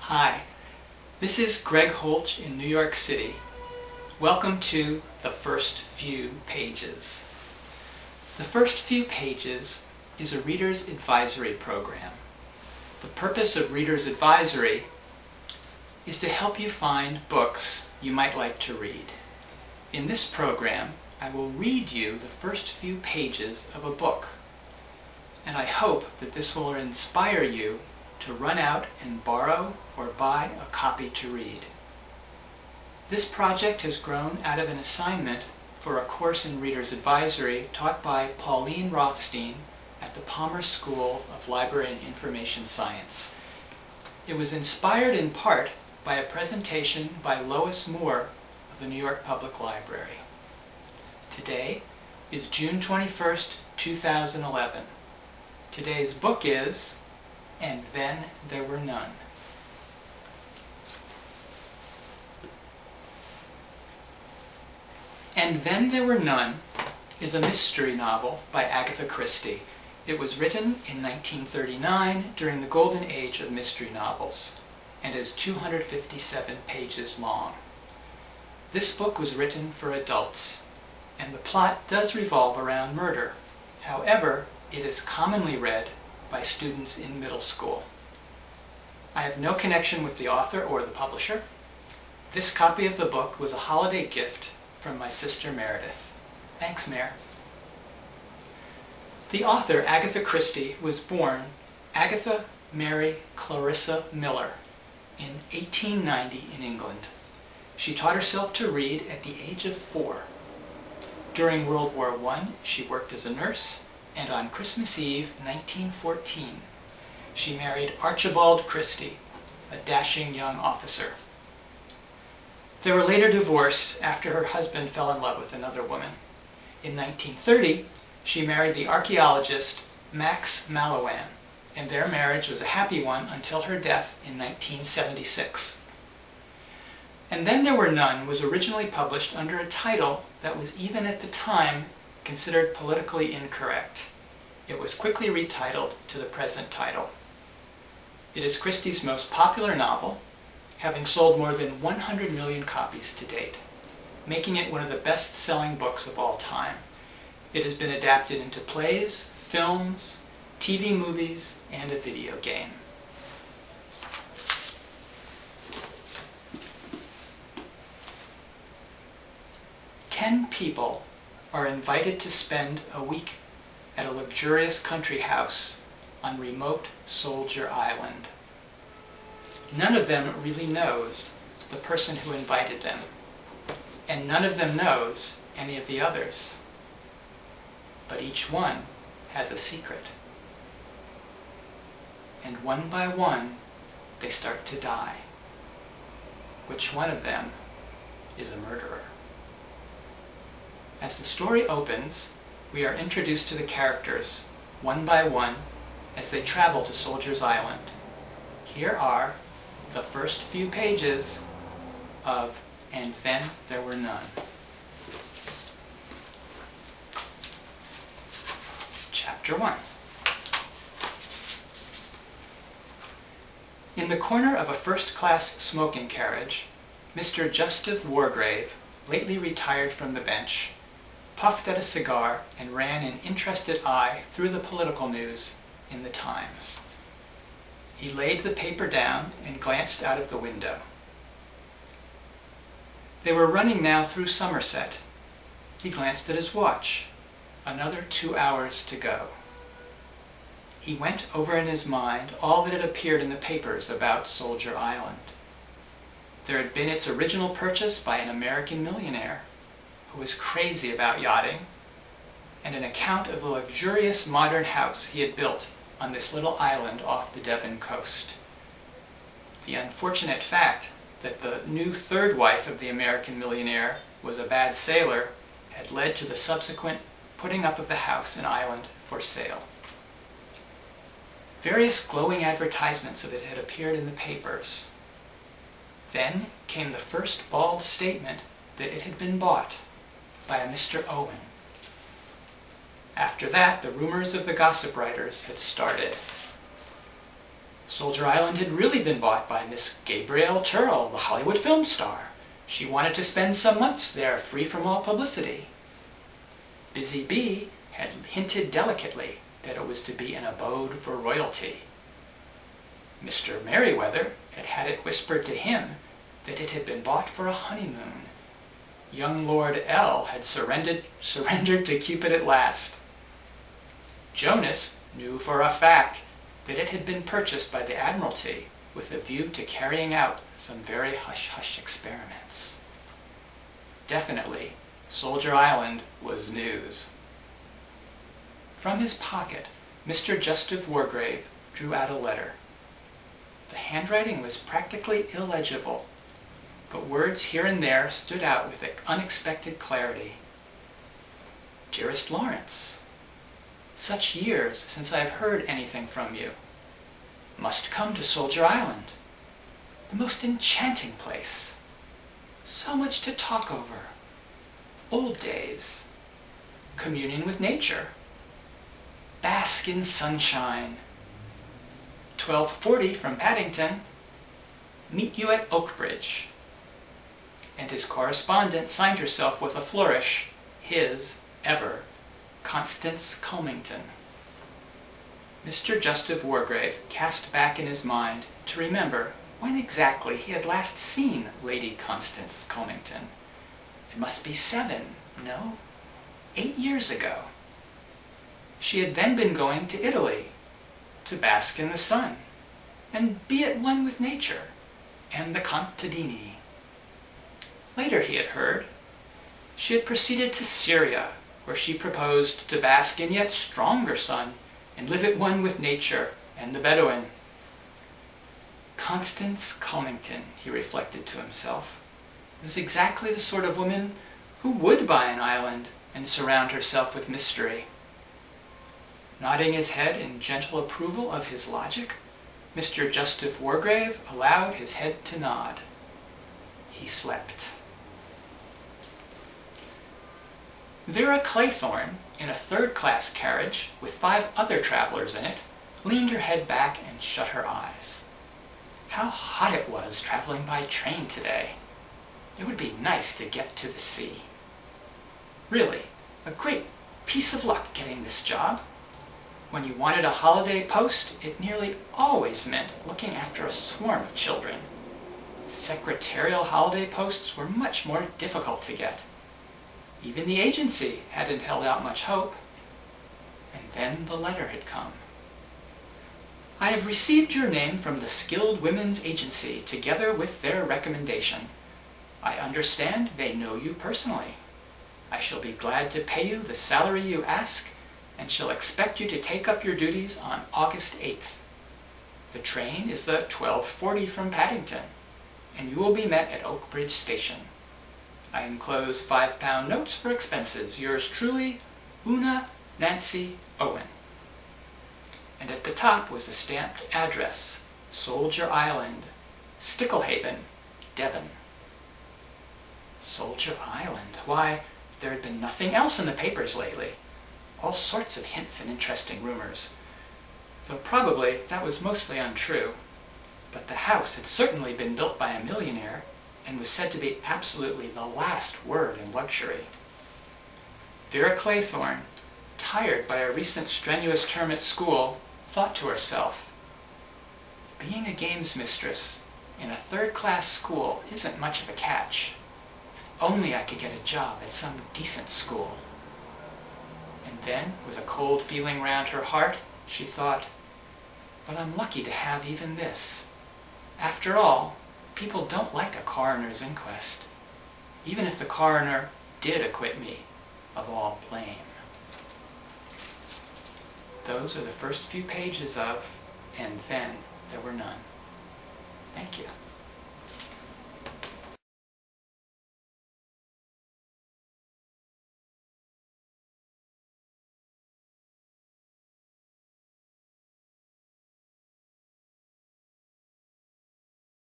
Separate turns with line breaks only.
Hi, this is Greg Holch in New York City. Welcome to The First Few Pages. The First Few Pages is a Reader's Advisory program. The purpose of Reader's Advisory is to help you find books you might like to read. In this program, I will read you the first few pages of a book, and I hope that this will inspire you to run out and borrow or buy a copy to read. This project has grown out of an assignment for a course in Reader's Advisory taught by Pauline Rothstein at the Palmer School of Library and Information Science. It was inspired in part by a presentation by Lois Moore of the New York Public Library. Today is June 21st, 2011. Today's book is And Then There Were None. And Then There Were None is a mystery novel by Agatha Christie. It was written in 1939 during the golden age of mystery novels and is 257 pages long. This book was written for adults, and the plot does revolve around murder. However, it is commonly read by students in middle school. I have no connection with the author or the publisher. This copy of the book was a holiday gift from my sister Meredith. Thanks, Mare. The author, Agatha Christie, was born Agatha Mary Clarissa Miller in 1890 in England. She taught herself to read at the age of 4. During World War I, she worked as a nurse, and on Christmas Eve, 1914, she married Archibald Christie, a dashing young officer. They were later divorced after her husband fell in love with another woman. In 1930, she married the archaeologist Max Mallowan, and their marriage was a happy one until her death in 1976. And Then There Were None was originally published under a title that was even at the time considered politically incorrect. It was quickly retitled to the present title. It is Christie's most popular novel, having sold more than 100 million copies to date, making it one of the best-selling books of all time. It has been adapted into plays, films, TV movies, and a video game. Ten people are invited to spend a week at a luxurious country house on remote Soldier Island. None of them really knows the person who invited them, and none of them knows any of the others. But each one has a secret. And one by one, they start to die. Which one of them is a murderer? As the story opens, we are introduced to the characters, one by one, as they travel to Soldier's Island. Here are the first few pages of And Then There Were None. Chapter 1. In the corner of a first-class smoking carriage, Mr. Justive Wargrave, lately retired from the bench, puffed at a cigar and ran an interested eye through the political news in the Times. He laid the paper down and glanced out of the window. They were running now through Somerset. He glanced at his watch. Another 2 hours to go. He went over in his mind all that had appeared in the papers about Soldier Island. There had been its original purchase by an American millionaire who was crazy about yachting, and an account of the luxurious modern house he had built on this little island off the Devon coast. The unfortunate fact that the new third wife of the American millionaire was a bad sailor had led to the subsequent putting up of the house and island for sale. Various glowing advertisements of it had appeared in the papers. Then came the first bald statement that it had been bought by a Mr. Owen. After that, the rumors of the gossip writers had started. Soldier Island had really been bought by Miss Gabrielle Turrell, the Hollywood film star. She wanted to spend some months there free from all publicity. Busy Bee had hinted delicately that it was to be an abode for royalty. Mr. Merriweather had had it whispered to him that it had been bought for a honeymoon. Young Lord L had surrendered to Cupid at last. Jonas knew for a fact that it had been purchased by the Admiralty with a view to carrying out some very hush-hush experiments. Definitely, Soldier Island was news. From his pocket, Mr. Justice Wargrave drew out a letter. The handwriting was practically illegible, but words here and there stood out with unexpected clarity. Dearest Lawrence, such years since I have heard anything from you. Must come to Soldier Island. The most enchanting place. So much to talk over. Old days. Communion with nature. Bask in sunshine. 12:40 from Paddington. Meet you at Oakbridge. And his correspondent signed herself with a flourish, his, ever, Constance Culmington. Mr. Justice Wargrave cast back in his mind to remember when exactly he had last seen Lady Constance Culmington. It must be 8 years ago. She had then been going to Italy to bask in the sun and be at one with nature and the contadini. Later, he had heard, she had proceeded to Syria, where she proposed to bask in yet stronger sun and live at one with nature and the Bedouin. Constance Culmington, he reflected to himself, was exactly the sort of woman who would buy an island and surround herself with mystery. Nodding his head in gentle approval of his logic, Mr. Justice Wargrave allowed his head to nod. He slept. Vera Claythorne, in a third-class carriage with 5 other travelers in it, leaned her head back and shut her eyes. How hot it was traveling by train today. It would be nice to get to the sea. Really, a great piece of luck getting this job. When you wanted a holiday post, it nearly always meant looking after a swarm of children. Secretarial holiday posts were much more difficult to get. Even the agency hadn't held out much hope. And then the letter had come. I have received your name from the Skilled Women's Agency together with their recommendation. I understand they know you personally. I shall be glad to pay you the salary you ask and shall expect you to take up your duties on August 8th. The train is the 12:40 from Paddington, and you will be met at Oakbridge Station. I enclose £5 notes for expenses. Yours truly, Una Nancy Owen. And at the top was a stamped address, Soldier Island, Sticklehaven, Devon. Soldier Island. Why, there had been nothing else in the papers lately. All sorts of hints and interesting rumors. Though probably that was mostly untrue. But the house had certainly been built by a millionaire and was said to be absolutely the last word in luxury. Vera Claythorne, tired by a recent strenuous term at school, thought to herself, being a games mistress in a third-class school isn't much of a catch. If only I could get a job at some decent school. And then, with a cold feeling round her heart, she thought, but I'm lucky to have even this. After all, people don't like a coroner's inquest, even if the coroner did acquit me of all blame. Those are the first few pages of And Then There Were None. Thank you.